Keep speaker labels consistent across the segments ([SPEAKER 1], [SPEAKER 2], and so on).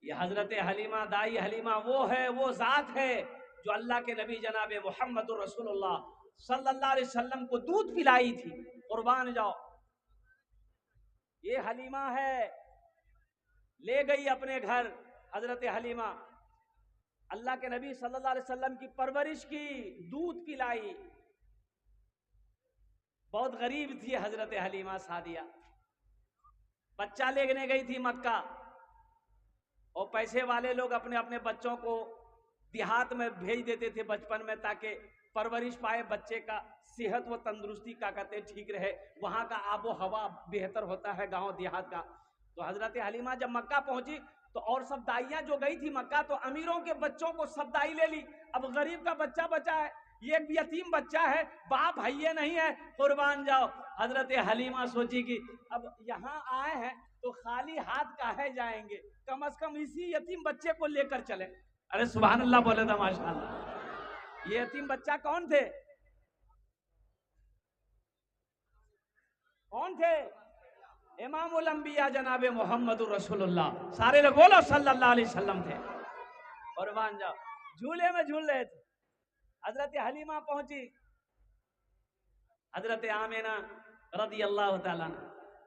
[SPEAKER 1] ये हजरत हलीमा दाई हलीमा वो है, वो जात है जो अल्लाह के नबी जनाब मोहम्मद रसूलुल्लाह सल्लल्लाहु अलैहि वसल्लम को दूध पिलाई थी। कुर्बान जाओ, ये हलीमा है, ले गई अपने घर हजरत हलीमा, अल्लाह के नबी सल्लल्लाहु अलैहि वसल्लम की परवरिश की, दूध पिलाई। बहुत गरीब थी हजरत हलीमा सादिया, बच्चा लेने गई थी मक्का, और पैसे वाले लोग अपने अपने बच्चों को देहात में भेज देते थे बचपन में, ताकि परवरिश पाए बच्चे का, सेहत व तंदुरुस्ती का कहते ठीक रहे, वहां का आबो हवा बेहतर होता है गांव देहात का। तो हजरत हलीमा जब मक्का पहुंची तो और सब दाइयां जो गई थी मक्का, तो अमीरों के बच्चों को सब दाई ले ली, अब गरीब का बच्चा बचा है, ये एक यतीम बच्चा है, बाप भैया नहीं है, कुर्बान जाओ। हजरत हलीमा सोची कि अब यहाँ आए हैं तो खाली हाथ काहे जाएंगे, कम से कम इसी यतीम बच्चे को लेकर चले। अरे सुभान अल्लाह बोले था माशाअल्लाह। ये यतीम बच्चा कौन थे? कौन थे? इमामुल अंबिया जनाबे मोहम्मद रसूलुल्लाह, सारे लोग बोलो सल्लल्लाहु अलैहि वसल्लम थे। कुर्बान जाओ, झूले में झूल रहे थे। हजरत हलीमा पहुंची, हजरत आमेना रदी अल्लाह ताला,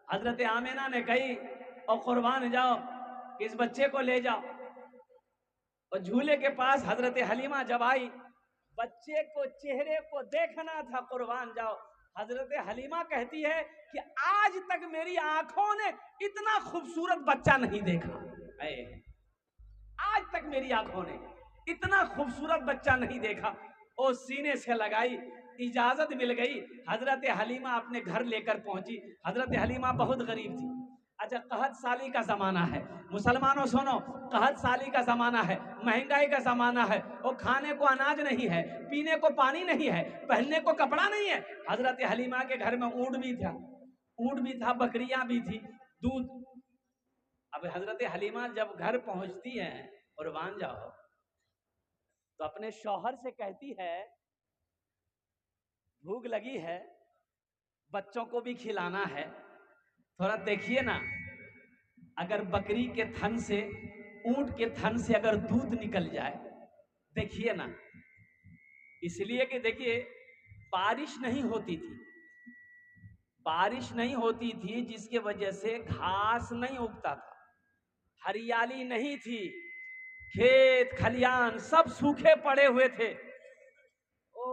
[SPEAKER 1] हजरत आमेना ने कही और कुर्बान जाओ इस बच्चे को ले जाओ। और झूले के पास हजरत हलीमा जब आई, बच्चे को चेहरे को देखना था, कुर्बान जाओ। हजरत हलीमा कहती है कि आज तक मेरी आंखों ने इतना खूबसूरत बच्चा नहीं देखा, आज तक मेरी आंखों ने इतना खूबसूरत बच्चा नहीं देखा। और सीने से लगाई, इजाजत मिल गई, हजरत हलीमा अपने घर लेकर पहुंची। हजरत हलीमा बहुत गरीब थी। अच्छा, कहत साली का जमाना है, मुसलमानों सुनो, कहत साली का जमाना है, महंगाई का जमाना है, और खाने को अनाज नहीं है, पीने को पानी नहीं है, पहनने को कपड़ा नहीं है। हजरत हलीमा के घर में ऊंट भी था, बकरियां भी थी, दूध। अब हजरत हलीमा जब घर पहुंचती है, कुर्बान जाओ, तो अपने शौहर से कहती है भूख लगी है, बच्चों को भी खिलाना है, थोड़ा देखिए ना, अगर बकरी के थन से, ऊंट के थन से अगर दूध निकल जाए, देखिए ना। इसलिए कि देखिए बारिश नहीं होती थी, बारिश नहीं होती थी, जिसके वजह से घास नहीं उगता था, हरियाली नहीं थी, खेत खलियान सब सूखे पड़े हुए थे। ओ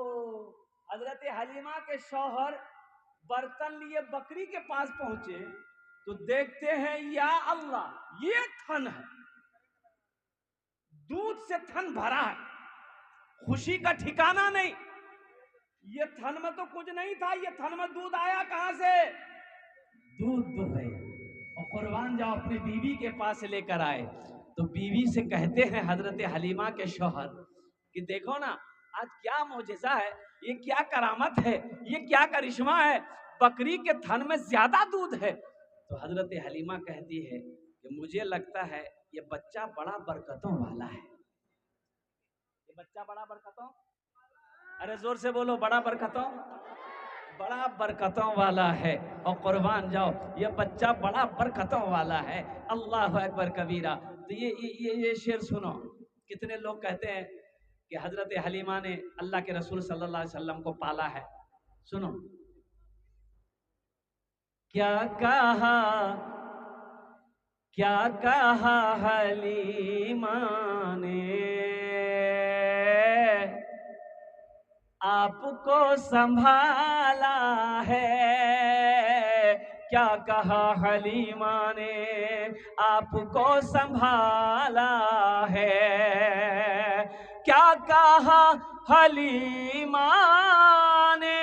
[SPEAKER 1] हजरत हलीमा के शौहर बर्तन लिए बकरी के पास पहुंचे तो देखते हैं या अल्लाह, ये थन है, दूध से थन भरा है, खुशी का ठिकाना नहीं। ये थन में तो कुछ नहीं था, ये थन में दूध आया कहां से? दूध तो है। और कुर्बान जाओ, अपनी बीवी के पास लेकर आए तो बीवी से कहते हैं हजरत हलीमा के शौहर कि देखो ना, आज क्या मौजज़ा है, ये क्या करामत है, ये क्या करिश्मा है, बकरी के थन में ज्यादा दूध है। तो हजरत हलीमा कहती है कि मुझे लगता है ये बच्चा बड़ा बरकतों वाला है, ये बच्चा बड़ा बरकतों, अरे जोर से बोलो, बड़ा बरकतों वाला है। और कुर्बान जाओ, ये बच्चा बड़ा बरकतों वाला है। अल्लाह अकबर कबीरा। तो ये शेर सुनो, कितने लोग कहते हैं कि हजरत हलीमा ने अल्लाह के रसूल सल्लल्लाहु अलैहि वसल्लम को पाला है। सुनो, क्या कहा हलीमा ने आपको संभाला है, क्या कहा हलीमा ने आपको संभाला है, क्या कहा हलीमा ने,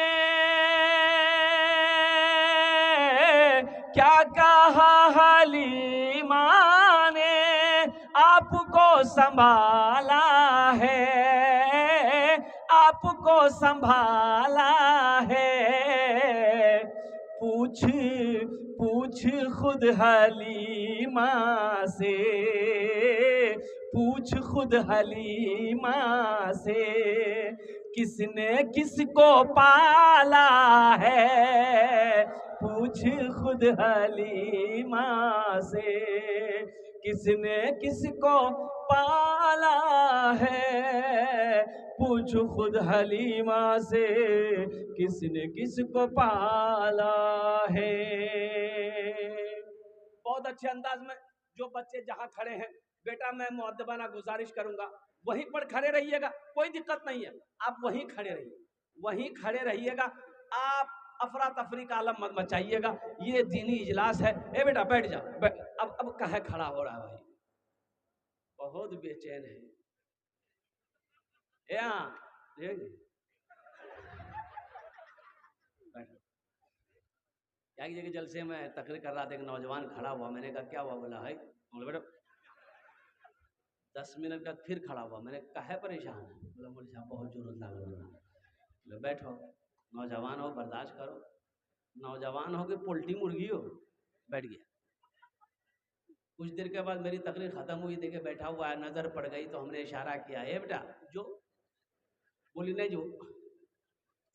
[SPEAKER 1] क्या कहा हलीमा ने आपको संभाला है, आपको संभाला है। पूछ खुद हलीमा से, पूछ खुद हलीमा से, किसने किसको पाला है, पूछ खुद हलीमा से, किसने किसको पाला है, पूछ खुद हलीमा से किसने किसको पाला है। बहुत अच्छे अंदाज में जो बच्चे जहां खड़े हैं, बेटा मैं मुअद्दबाना गुजारिश करूंगा वहीं पर खड़े रहिएगा, कोई दिक्कत नहीं है, आप वहीं खड़े रहिए, वहीं खड़े रहिएगा, आप अफरा तफरी का आलम मत मचाइएगा, ये दीनी इजलास है। ए बेटा बैठ जा, अब कहे खड़ा हो रहा है भाई, बहुत बेचैन है क्या की जगह जलसे में तकरीर कर रहा था, एक नौजवान खड़ा हुआ, मैंने कहा क्या हुआ, बोला है बेटा 10 मिनट का फिर खड़ा हुआ, मैंने कहा है परेशान है, बोला मुझे साहब बहुत जरूरत लग रहा है। बैठो, नौजवान हो बर्दाश्त करो, नौजवान हो कि पोल्ट्री मुर्गी हो, बैठ गया। कुछ देर के बाद मेरी तकरीर खत्म हुई, देखे बैठा हुआ है, नजर पड़ गई तो हमने इशारा किया, ए बेटा जो, बोली नहीं जो,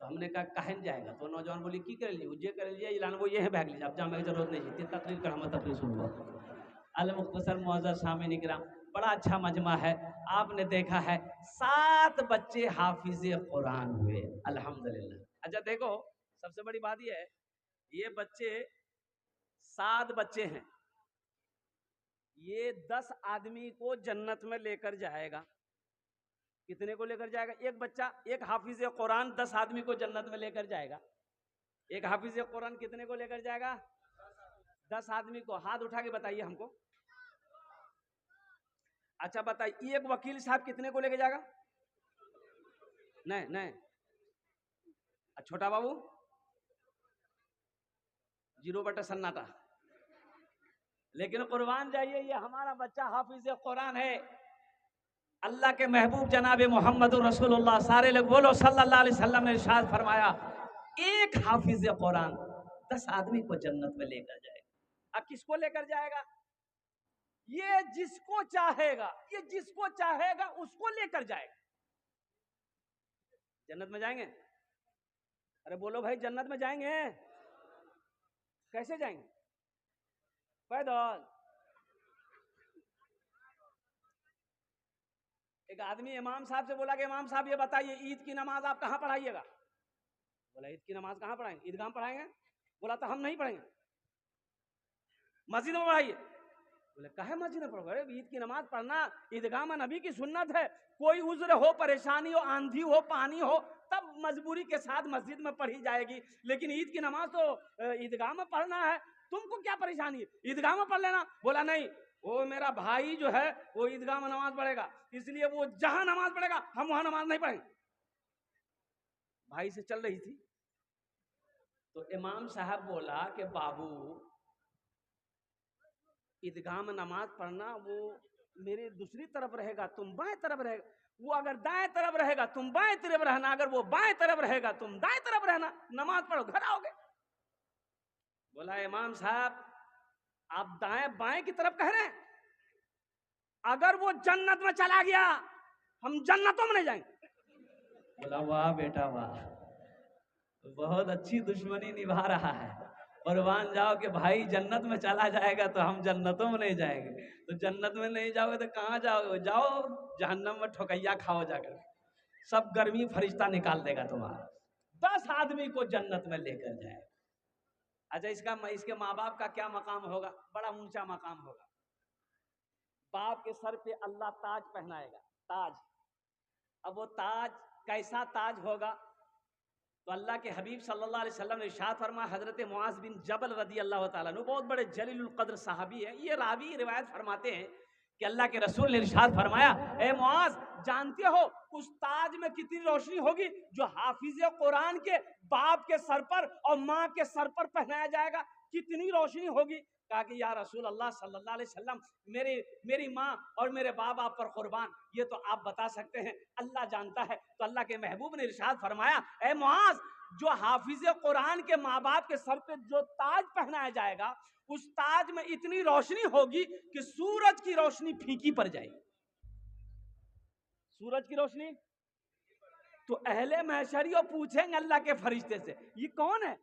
[SPEAKER 1] तो हमने कहा कहन जाएगा, तो नौजवान बोली की कर लीजिए, जे कर लीजिए इलान, वो ये है भाग लीजिए, अब जाने की जरूरत नहीं थी, तकरीर कर, हम तकरीर सुनूंगा। अल मुख्तसर मुअज़्ज़ज़ सामीन इकराम, बड़ा अच्छा मजमा है। आपने देखा है 7 बच्चे हाफिज़े कुरान हुए, अल्हम्दुलिल्लाह। अच्छा देखो, सबसे बड़ी बात यह है, ये बच्चे 7 बच्चे हैं, ये 10 आदमी को जन्नत में लेकर जाएगा। कितने को लेकर जाएगा? एक बच्चा, एक हाफिज कुरान 10 आदमी को जन्नत में लेकर जाएगा। एक हाफिज कुरान कितने को लेकर जाएगा? 10 आदमी को। हाथ उठा के बताइए हमको। अच्छा बताइए, एक वकील साहब कितने को लेकर जाएगा? नहीं नहीं, छोटा बाबू 0 सन्नाटा। लेकिन कुर्बान जाइए, ये हमारा बच्चा हाफिज कुरान है, अल्लाह के महबूब जनाब मोहम्मद रसूलुल्लाह, सारे लोग बोलो सल्लल्लाहु अलैहि वसल्लम ने इरशाद फरमाया, एक हाफिज कुरान 10 आदमी को जन्नत में लेकर जाएगा। अब किसको लेकर जाएगा? ये जिसको चाहेगा, ये जिसको चाहेगा उसको लेकर जाएगा। जन्नत में जाएंगे? अरे बोलो भाई, जन्नत में जाएंगे? कैसे जाएंगे? पैदल? एक आदमी इमाम साहब से बोला कि इमाम साहब ये बताइए, ईद की नमाज आप कहाँ पढ़ाइएगा? बोला ईद की नमाज कहाँ पढ़ाएंगे? ईदगाह में पढ़ाएंगे। बोला तो हम नहीं पढ़ेंगे, मस्जिद में पढ़ाइए। बोले कहे मस्जिद में पढ़ो? ईद की नमाज पढ़ना ईदगाह में नबी की सुन्नत है। कोई उज्र हो, परेशानी हो, आंधी हो, पानी हो, तब मजबूरी के साथ मस्जिद में पढ़ी जाएगी, लेकिन ईद की नमाज तो ईदगाह में पढ़ना है। तुमको क्या परेशानी है, ईदगाह में पढ़ लेना। बोला नहीं, वो मेरा भाई जो है वो ईदगाह में नमाज पढ़ेगा, इसलिए वो जहां नमाज पढ़ेगा हम वहां नमाज नहीं पढ़ेंगे। भाई से चल रही थी तो इमाम साहब बोला कि बाबू, ईदगाह में नमाज पढ़ना वो मेरे दूसरी तरफ रहेगा, तुम बाएं तरफ रहेगा। वो अगर दाएं तरफ रहेगा तुम बाएं तरफ रहना, अगर वो बाएं तरफ रहेगा तुम दाएं तरफ रहना, नमाज पढ़ो घर आओगे। बोला इमाम साहब आप दाएं बाएं की तरफ कह रहे हैं, अगर वो जन्नत में चला गया हम जन्नतों में नहीं जाएंगे। बोला वाह बेटा वाह, बहुत अच्छी दुश्मनी निभा रहा है। कुर्बान जाओ कि भाई जन्नत में चला जाएगा तो हम जन्नतों में नहीं जाएंगे, तो जन्नत में नहीं जाओगे तो कहाँ जाओगे? जाओ जहन्नम में ठोकैया खाओ जाकर, सब गर्मी फरिश्ता निकाल देगा तुम्हारा। 10 आदमी को जन्नत में लेकर जाए। अच्छा इसके माँ बाप का क्या मकाम होगा? बड़ा ऊंचा मकाम होगा। बाप के सर पे अल्लाह ताज पहनाएगा, ताज। अब वो ताज कैसा ताज होगा? तो अल्लाह के हबीब सल्लल्लाहु अलैहि वसल्लम ने इरशाद फरमाया, हजरत मुआज बिन जबल रदी अल्लाह ताला अन्हु, बहुत बड़े जलीलुल कद्र सहाबी है, ये रावी रिवायत फरमाते हैं कि अल्लाह के रसूल ने इरशाद फरमाया, ए मुआज जानते हो उस ताज में कितनी रोशनी होगी जो हाफिज कुरान के बाप के सर पर और माँ के सर पर पहनाया जाएगा? कितनी रोशनी होगी? कहा कि या रसूल अल्लाह सल्लल्लाहु अलैहि वसल्लम, मेरी माँ और मेरे बाप आप पर कुर्बान, ये तो आप बता सकते हैं, अल्लाह जानता है। तो अल्लाह के महबूब ने इरशाद फरमाया, ए मुआज, जो हाफिज कुरान के माँ बाप के सर पे जो ताज पहनाया जाएगा, उस ताज में इतनी रोशनी होगी कि सूरज की रोशनी फीकी पड़ जाएगी। सूरज की रोशनी। तो अहले महशरियों पूछेंगे अल्लाह के फरिश्ते से, ये कौन है?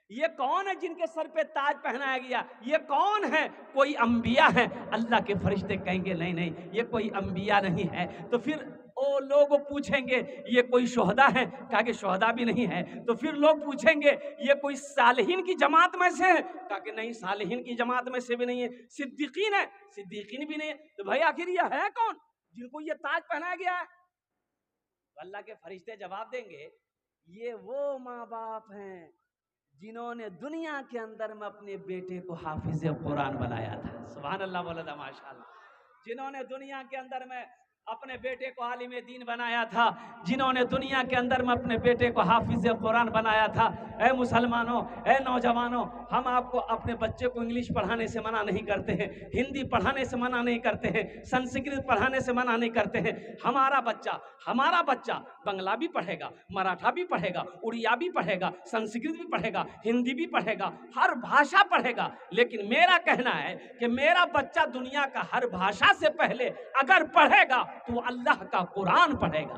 [SPEAKER 1] ये कौन है जिनके सर पे ताज पहनाया गया? ये कौन है? कोई अंबिया है? अल्लाह के फरिश्ते कहेंगे नहीं नहीं, ये कोई अंबिया नहीं है। तो फिर ओ लोग पूछेंगे ये कोई शोहदा है? कहा कि शोहदा भी नहीं है। तो फिर लोग पूछेंगे ये कोई सालिहीन की जमात में से है? कहा कि नहीं, सालिहीन की जमात में से भी नहीं है। सिद्दीकीन है? सिद्दीकीन भी नहीं है। तो भाई आखिर ये है कौन जिनको ये ताज पहनाया गया है? तो अल्लाह के फरिश्ते जवाब देंगे ये वो माँ बाप हैं जिन्होंने दुनिया के अंदर में अपने बेटे को हाफिज कुरान बनाया था। सुभान अल्लाह, बोला था माशाअल्लाह। जिन्होंने दुनिया के अंदर में अपने बेटे को आलिम दीन बनाया था, जिन्होंने दुनिया के अंदर में अपने बेटे को हाफिज कुरान बनाया था। ऐ मुसलमानों, ऐ नौजवानों, हम आपको अपने बच्चे को इंग्लिश पढ़ाने से मना नहीं करते हैं, हिंदी पढ़ाने से मना नहीं करते हैं, संस्कृत पढ़ाने से मना नहीं करते हैं। हमारा बच्चा बंगला भी पढ़ेगा, मराठा भी पढ़ेगा, उड़िया भी पढ़ेगा, संस्कृत भी पढ़ेगा, हिंदी भी पढ़ेगा, हर भाषा पढ़ेगा। लेकिन मेरा कहना है कि मेरा बच्चा दुनिया का हर भाषा से पहले अगर पढ़ेगा तो अल्लाह का कुरान पढ़ेगा।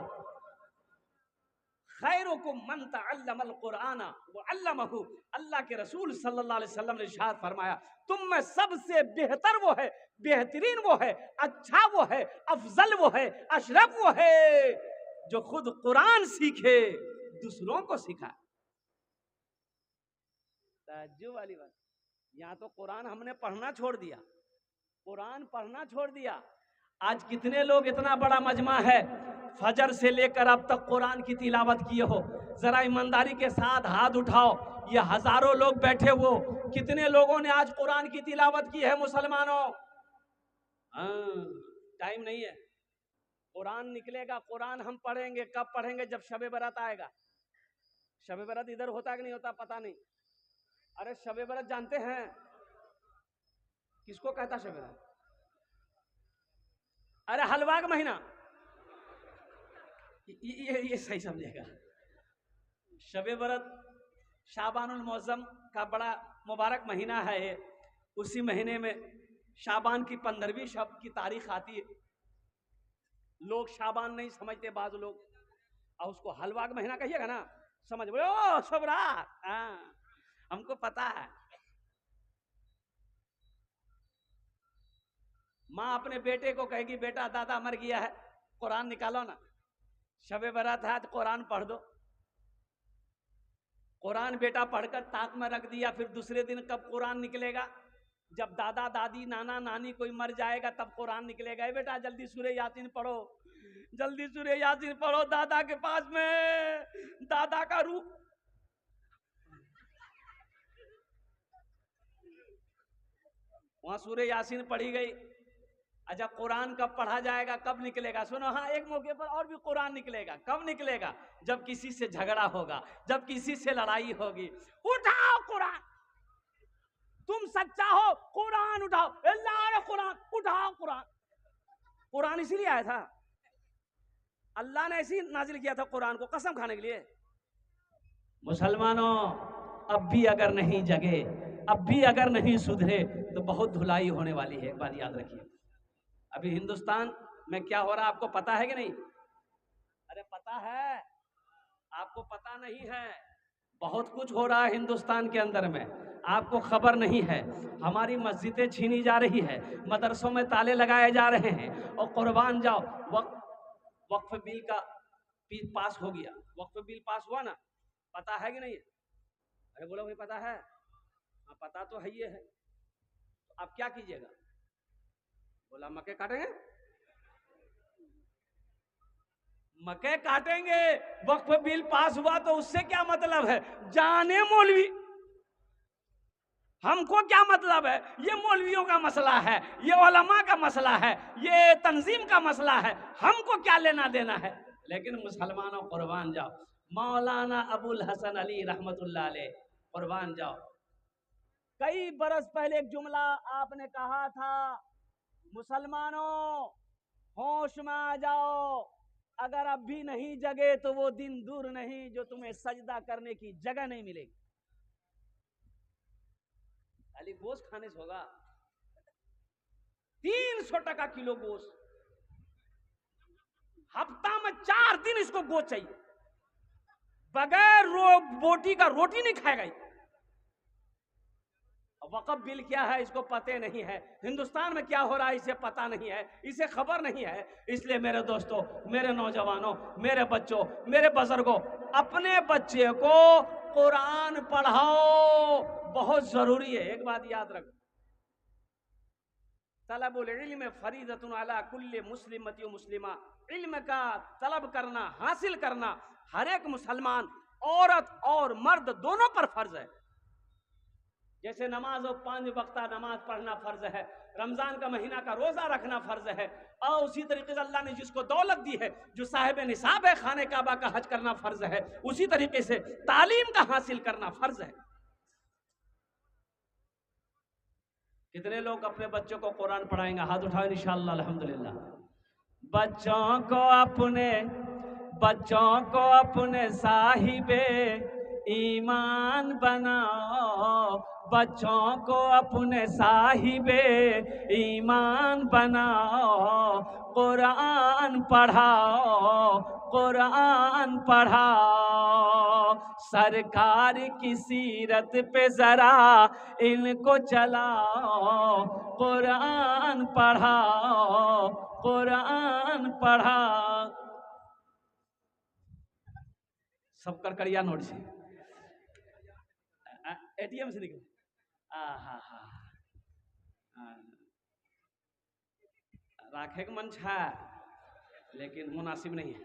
[SPEAKER 1] खैरुकुम मन तअल्लमल कुरान व अल्लमहु। अल्लाह के रसूल सल्लल्लाहु अलैहि वसल्लम ने इरशाद फरमाया, तुम में सबसे बेहतर वो है, बेहतरीन वो है, अच्छा वो है, अफजल वो है, अशरफ वो है जो खुद कुरान सीखे, दूसरों को सिखाए। ताज्जुब वाली बात, यहाँ तो कुरान हमने पढ़ना छोड़ दिया, कुरान पढ़ना छोड़ दिया। आज कितने लोग, इतना बड़ा मजमा है, फजर से लेकर अब तक कुरान की तिलावत किए हो? जरा ईमानदारी के साथ हाथ उठाओ। ये हजारों लोग बैठे हो, कितने लोगों ने आज कुरान की तिलावत की है मुसलमानों? टाइम नहीं है। कुरान निकलेगा, कुरान हम पढ़ेंगे। कब पढ़ेंगे? जब शबे बरात आएगा। शबे बरात इधर होता कि नहीं होता पता नहीं। अरे शबे बरात जानते हैं किसको कहता शबे बरात? अरे हलवा का महीना, ये सही समझेगा। शबे बरत शाबानुल मौज़म का बड़ा मुबारक महीना है। उसी महीने में शाबान की 15वीं शब की तारीख आती है। लोग शाबान नहीं समझते बाज लोग, और उसको हलवा का महीना कहिएगा ना, समझ बोले ओ सबरात, हमको पता है। माँ अपने बेटे को कहेगी बेटा दादा मर गया है, कुरान निकालो ना। शबे बरात है, आज कुरान पढ़ दो। कुरान बेटा पढ़कर ताक में रख दिया, फिर दूसरे दिन कब कुरान निकलेगा? जब दादा दादी नाना नानी कोई मर जाएगा तब कुरान निकलेगा। बेटा जल्दी सूरह यासीन पढ़ो, जल्दी सूरह यासीन पढ़ो, दादा के पास में दादा का रूह। वहां सूरह यासीन पढ़ी गई। अच्छा, कुरान कब पढ़ा जाएगा, कब निकलेगा? सुनो, हाँ, एक मौके पर और भी कुरान निकलेगा। कब निकलेगा? जब किसी से झगड़ा होगा, जब किसी से लड़ाई होगी। उठाओ कुरान, तुम सच्चा हो कुरान उठाओ, अल्लाह कुरान उठाओ। कुरान, कुरान इसीलिए आया था, अल्लाह ने ऐसी नाजिल किया था कुरान को कसम खाने के लिए। मुसलमानों, अब भी अगर नहीं जगे, अब भी अगर नहीं सुधरे तो बहुत धुलाई होने वाली है। एक बात याद रखिए, अभी हिंदुस्तान में क्या हो रहा है आपको पता है कि नहीं? अरे पता है, आपको पता नहीं है। बहुत कुछ हो रहा है हिंदुस्तान के अंदर में, आपको खबर नहीं है। हमारी मस्जिदें छीनी जा रही है, मदरसों में ताले लगाए जा रहे हैं। और कुर्बान जाओ, वक्फ बिल का पास हो गया, वक्फ बिल पास हुआ ना, पता है कि नहीं? अरे बोलो भाई पता है? हाँ पता तो है, ये है। तो आप क्या कीजिएगा? बोला मक्के काटेंगे, मक्के काटेंगे। वक्फ बिल पास हुआ तो उससे क्या मतलब है? जाने मौलवी, हमको क्या मतलब है? ये मौलवियों का मसला है, ये उलमा का मसला है, ये तंजीम का मसला है, हमको क्या लेना देना है? लेकिन मुसलमानों कुर्बान जाओ, मौलाना अबुल हसन अली रहमतुल्लाह अलैह, कुर्बान जाओ। कई बरस पहले एक जुमला आपने कहा था, मुसलमानों होश में आ जाओ, अगर अब भी नहीं जगे तो वो दिन दूर नहीं जो तुम्हें सजदा करने की जगह नहीं मिलेगी। खाली गोश्त खाने से होगा? 300 टका किलो गोश्त, हफ्ता में 4 दिन इसको गोश्त चाहिए, बगैर बोटी का रोटी नहीं खाएगा। वक़्फ़ बिल क्या है इसको पता नहीं है, हिंदुस्तान में क्या हो रहा है इसे पता नहीं है, इसे खबर नहीं है। इसलिए मेरे दोस्तों, मेरे नौजवानों, मेरे बच्चों, मेरे बुजुर्गों, अपने बच्चे को कुरान पढ़ाओ, बहुत जरूरी है। एक बात याद रखो, तलबुल इल्म फरीदतुन अला कुल्ली मुस्लिमति व मुस्लिमा, इल्म का तलब करना, हासिल करना हर एक मुसलमान, औरत और मर्द दोनों पर फर्ज है। जैसे नमाज और 5 वक्ता नमाज पढ़ना फर्ज है, रमजान का महीना का रोजा रखना फर्ज है, और उसी तरीके से अल्लाह ने जिसको दौलत दी है, जो साहिब निसाब है, खाने काबा का हज करना फर्ज है, उसी तरीके से तालीम का हासिल करना फर्ज है। कितने लोग अपने बच्चों को कुरान पढ़ाएंगे? हाथ उठाओ इंशाअल्लाह, अल्हम्दुलिल्लाह। बच्चों को अपने साहिबे ईमान बनाओ, बच्चों को अपने साहिबे ईमान बनाओ, कुरान पढ़ाओ, कुरान पढ़ाओ, सरकार की सीरत पे जरा इनको चलाओ, कुरान पढ़ाओ, कुरान पढ़ाओ। सब कड़कड़िया नोट से, एटीएम से निकले। राखे के मन छा, लेकिन मुनासिब नहीं है।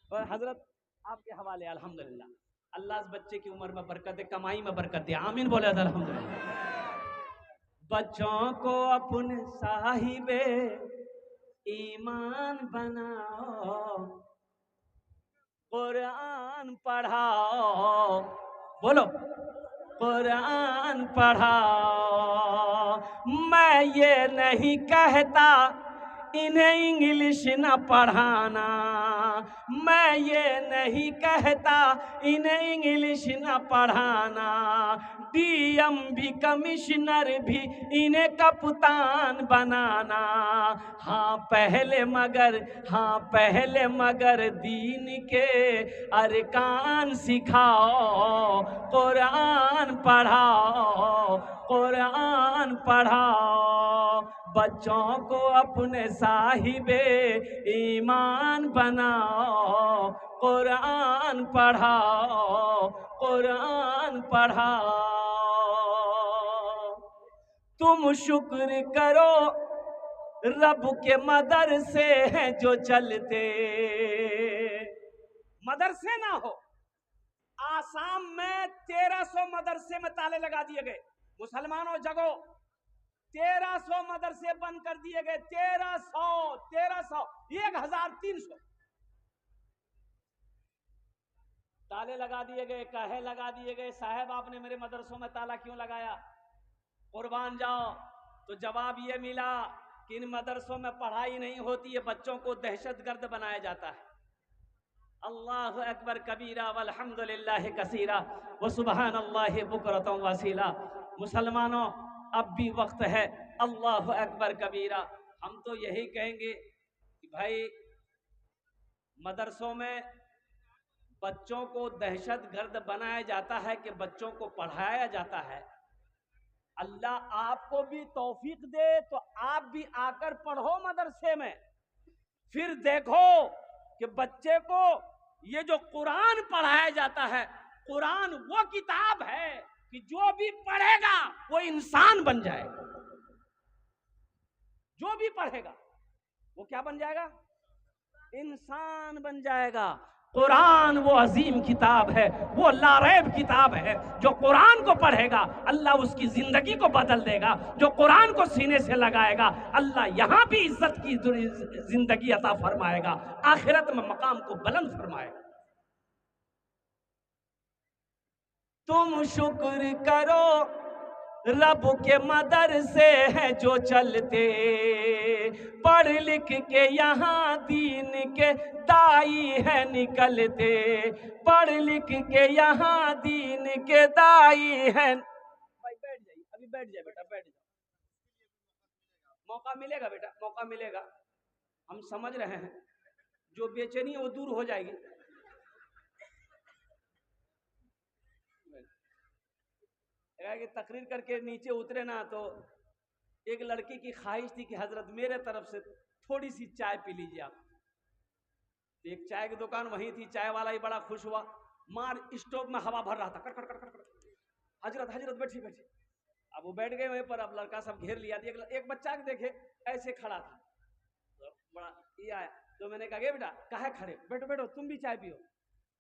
[SPEAKER 1] और हजरत आपके हवाले अल्हम्दुलिल्लाह, अल्लाह बच्चे की उम्र में बरकत दे, कमाई में बरकत दे, आमीन बोले अल्हम्दुलिल्लाह। बच्चों को अपने साहिबे ईमान बनाओ, कुरान पढ़ाओ, बोलो कुरान पढ़ाओ। मैं ये नहीं कहता इन्हें इंग्लिश न पढ़ाना, मैं ये नहीं कहता इन्हें इंग्लिश न पढ़ाना, डीएम भी कमिश्नर भी इन्हें कप्तान बनाना। हाँ पहले मगर दीन के अरकान सिखाओ, कुरान पढ़ाओ, कुरान पढ़ाओ। बच्चों को अपने साहिबे ईमान बनाओ, कुरान पढ़ाओ, कुरान पढ़ाओ। तुम शुक्र करो रब के मदरसे हैं जो चलते, मदरसे ना हो। आसाम में 1300 मदरसे में ताले लगा दिए गए। मुसलमानों जगो, 1300 मदरसे बंद कर दिए गए। 1300 1300 ताले लगा दिए गए, कहे लगा दिए गए। साहब आपने मेरे मदरसों में ताला क्यों लगाया? कुर्बान जाओ। तो जवाब ये मिला कि इन मदरसों में पढ़ाई नहीं होती है, बच्चों को दहशतगर्द बनाया जाता है। अल्लाह अकबर कबीरा वल्हम्दुलिल्लाह कसीरा व सुबहानल्लाहि बुकरतम वसीला। मुसलमानों, अब भी वक्त है, अल्लाह अकबर कबीरा। हम तो यही कहेंगे कि भाई मदरसों में बच्चों को दहशतगर्द बनाया जाता है कि बच्चों को पढ़ाया जाता है। अल्लाह आपको भी तौफीक दे तो आप भी आकर पढ़ो मदरसे में, फिर देखो कि बच्चे को ये जो कुरान पढ़ाया जाता है, कुरान वो किताब है कि जो भी पढ़ेगा वो इंसान बन जाएगा। जो भी पढ़ेगा वो क्या बन जाएगा? इंसान बन जाएगा। कुरान वो अजीम किताब है, वो लारैब किताब है। जो कुरान को पढ़ेगा अल्लाह उसकी जिंदगी को बदल देगा। जो कुरान को सीने से लगाएगा अल्लाह यहाँ भी इज्जत की जिंदगी अता फरमाएगा, आखिरत में मकाम को बुलंद फरमाएगा। तुम शुक्र करो रब के मदरसे हैं जो चलते, पढ़ लिख के यहाँ दीन के दाई है निकलते, पढ़ लिख के यहाँ दीन के दाई है। भाई बैठ जाइए, अभी बैठ जाए बेटा, बैठ जाओ। मौका मिलेगा बेटा, मौका मिलेगा। हम समझ रहे हैं, जो बेचैनी है वो दूर हो जाएगी। कि तकरीर करके नीचे उतरे ना तो एक लड़की की ख्वाहिश थी कि हजरत मेरे तरफ से थोड़ी सी चाय पी लीजिए आप। एक चाय की दुकान वहीं थी, चाय वाला ही बड़ा खुश हुआ, मार स्टोव में हवा भर रहा था, cut cut cut cut cut, हजरत हजरत बैठिए बैठिए। अब वो बैठ गए वहीं पर, अब लड़का सब घेर लिया। एक बच्चा के देखे ऐसे खड़ा था, तो बड़ा ये आया, तो मैंने कहा बेटा काहे खड़े, बैठो बैठो तुम भी चाय पियो।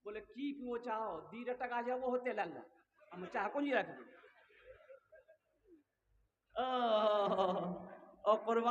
[SPEAKER 1] बोले की पियो चाहो दी टक आ जाओ वो होते लल्ला, हम चाह कौन जी रख और कुर्बान